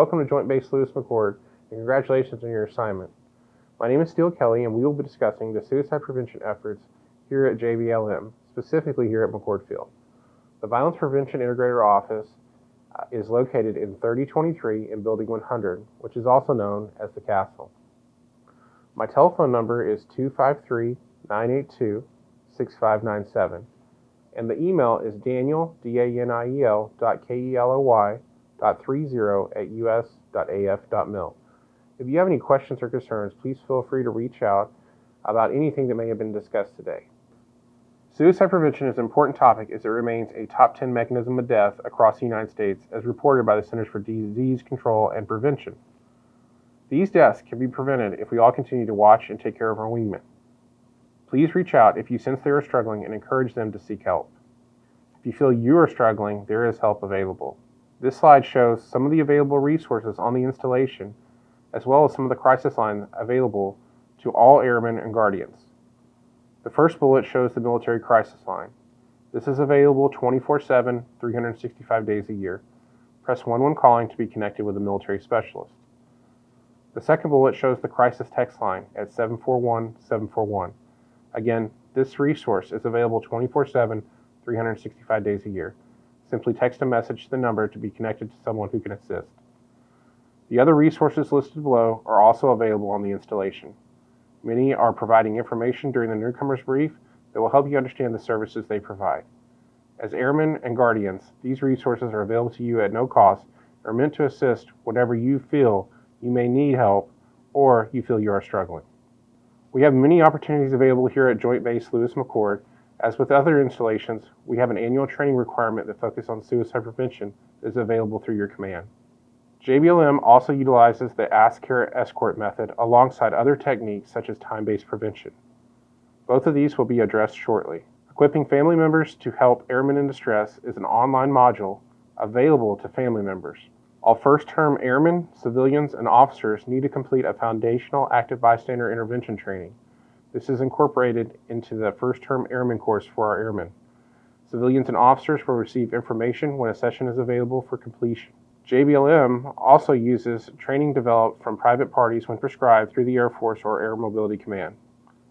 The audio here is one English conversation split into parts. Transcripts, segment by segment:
Welcome to Joint Base Lewis McChord, and congratulations on your assignment. My name is Steele Kelly, and we will be discussing the suicide prevention efforts here at JBLM, specifically here at McChord Field. The Violence Prevention Integrator office is located in 3023 in Building 100, which is also known as the Castle. My telephone number is 253-982-6597, and the email is daniel.kelly.30@us.af.mil. If you have any questions or concerns, please feel free to reach out about anything that may have been discussed today. Suicide prevention is an important topic as it remains a top 10 mechanism of death across the United States as reported by the Centers for Disease Control and Prevention. These deaths can be prevented if we all continue to watch and take care of our wingmen. Please reach out if you sense they are struggling and encourage them to seek help. If you feel you are struggling, there is help available. This slide shows some of the available resources on the installation, as well as some of the crisis lines available to all airmen and guardians. The first bullet shows the military crisis line. This is available 24/7, 365 days a year. Press 11 calling to be connected with a military specialist. The second bullet shows the crisis text line at 741-741. Again, this resource is available 24/7, 365 days a year. Simply text a message to the number to be connected to someone who can assist. The other resources listed below are also available on the installation. Many are providing information during the newcomer's brief that will help you understand the services they provide. As airmen and guardians, these resources are available to you at no cost and are meant to assist whenever you feel you may need help or you feel you are struggling. We have many opportunities available here at Joint Base Lewis McChord. As with other installations, we have an annual training requirement that focuses on suicide prevention that is available through your command. JBLM also utilizes the Ask, Care, Escort method alongside other techniques such as time-based prevention. Both of these will be addressed shortly. Equipping family members to help airmen in distress is an online module available to family members. All first-term airmen, civilians, and officers need to complete a foundational active bystander intervention training. This is incorporated into the first-term airman course for our airmen. Civilians and officers will receive information when a session is available for completion. JBLM also uses training developed from private parties when prescribed through the Air Force or Air Mobility Command.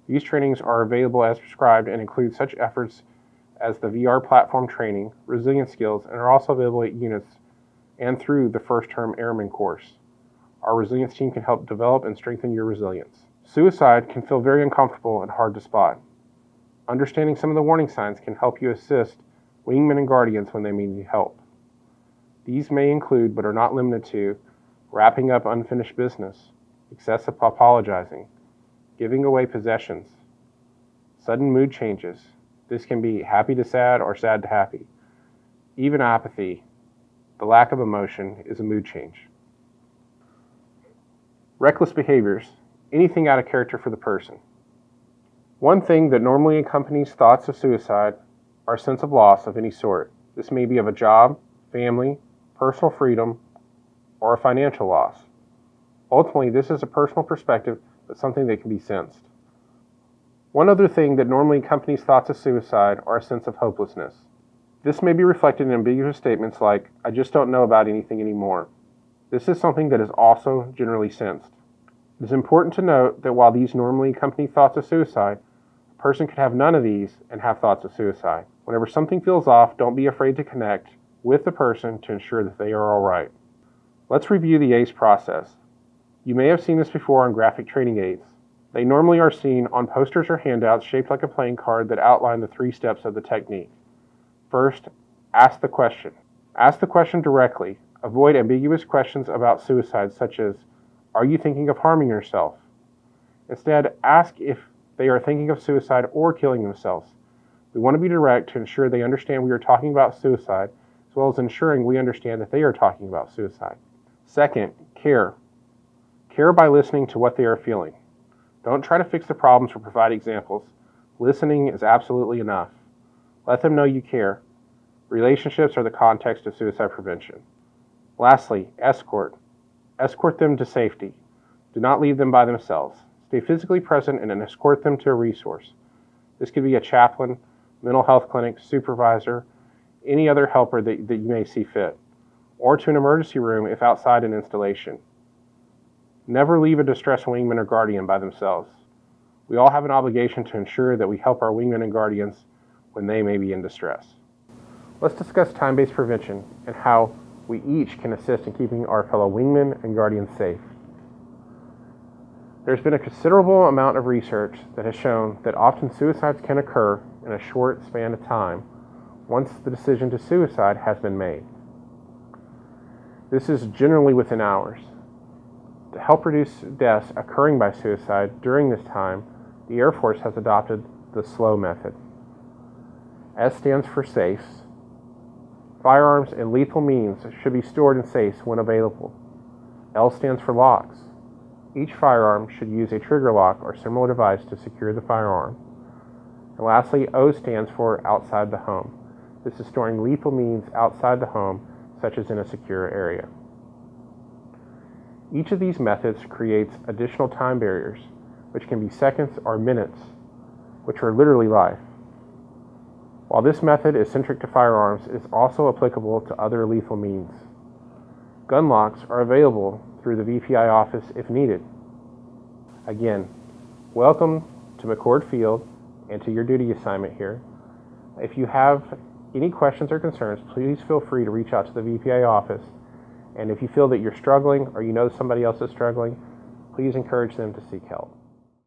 These trainings are available as prescribed and include such efforts as the VR platform training, resilience skills, and are also available at units and through the first-term airman course. Our resilience team can help develop and strengthen your resilience. Suicide can feel very uncomfortable and hard to spot. Understanding some of the warning signs can help you assist wingmen and guardians when they need help. These may include, but are not limited to, wrapping up unfinished business, excessive apologizing, giving away possessions, sudden mood changes. This can be happy to sad or sad to happy. Even apathy, the lack of emotion, is a mood change. Reckless behaviors, anything out of character for the person. One thing that normally accompanies thoughts of suicide are a sense of loss of any sort. This may be of a job, family, personal freedom, or a financial loss. Ultimately, this is a personal perspective, but something that can be sensed. One other thing that normally accompanies thoughts of suicide are a sense of hopelessness. This may be reflected in ambiguous statements like, "I just don't know about anything anymore." This is something that is also generally sensed. It is important to note that while these normally accompany thoughts of suicide, a person could have none of these and have thoughts of suicide. Whenever something feels off, don't be afraid to connect with the person to ensure that they are all right. Let's review the ACE process. You may have seen this before on graphic training aids. They normally are seen on posters or handouts shaped like a playing card that outline the 3 steps of the technique. First, ask the question. Ask the question directly. Avoid ambiguous questions about suicide such as, "Are you thinking of harming yourself?" Instead, ask if they are thinking of suicide or killing themselves. We want to be direct to ensure they understand we are talking about suicide, as well as ensuring we understand that they are talking about suicide. Second, care. Care by listening to what they are feeling. Don't try to fix the problems or provide examples. Listening is absolutely enough. Let them know you care. Relationships are the context of suicide prevention. Lastly, escort. Escort them to safety. Do not leave them by themselves. Stay physically present and escort them to a resource. This could be a chaplain, mental health clinic, supervisor, any other helper that you may see fit. or to an emergency room if outside an installation. Never leave a distressed wingman or guardian by themselves. We all have an obligation to ensure that we help our wingmen and guardians when they may be in distress. Let's discuss time-based prevention and how we each can assist in keeping our fellow wingmen and guardians safe. There's been a considerable amount of research that has shown that often suicides can occur in a short span of time once the decision to suicide has been made. This is generally within hours. To help reduce deaths occurring by suicide during this time, the Air Force has adopted the SLOW method. S stands for safes. Firearms and lethal means should be stored in safes when available. L stands for locks. Each firearm should use a trigger lock or similar device to secure the firearm. And lastly, O stands for outside the home. This is storing lethal means outside the home, such as in a secure area. Each of these methods creates additional time barriers, which can be seconds or minutes, which are literally life. While this method is centric to firearms, it is also applicable to other lethal means. Gun locks are available through the VPI office if needed. Again, welcome to McCord Field and to your duty assignment here. If you have any questions or concerns, please feel free to reach out to the VPI office. And if you feel that you're struggling or you know somebody else is struggling, please encourage them to seek help.